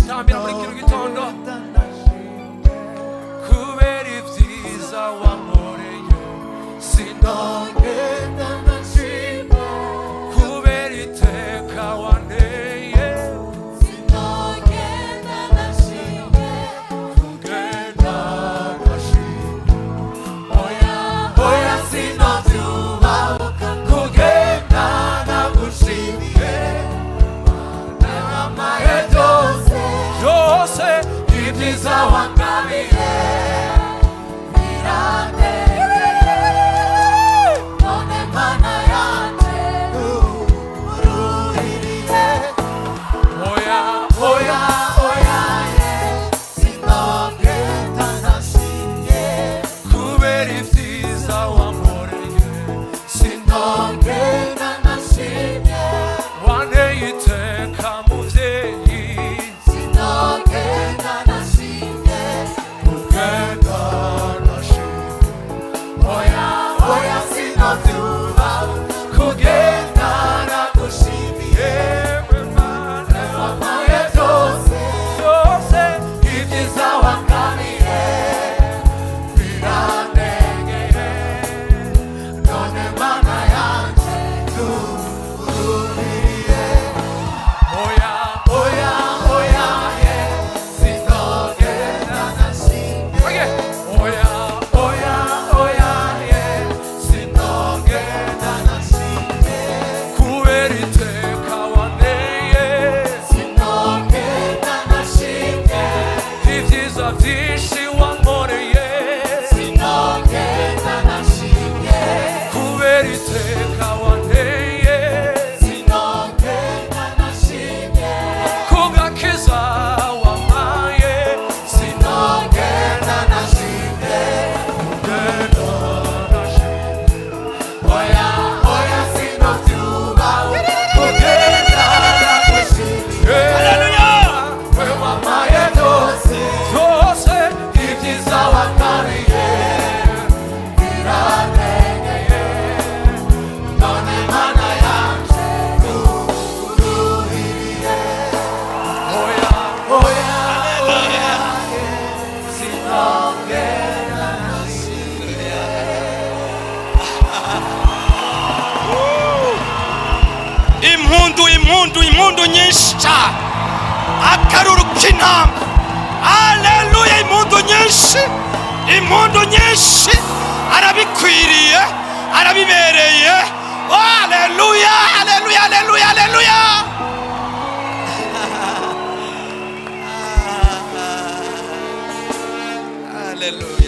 tambira muri kino gitondo kubera ibyiza wankoreye sinogenda ndashima kubera iteka wanteye sinogenda ndashima kugenda ndashima oya sinobyubahuka kugenda nagushimiye n'amaye byose ibyiza wangabiye impundu nyinshi cyane akaruru k'intambwe. Haleluya, impundu nyinshi arabikwiriye arabibereye. Haleluya, haleluya, haleluya, haleluya. Haleluya.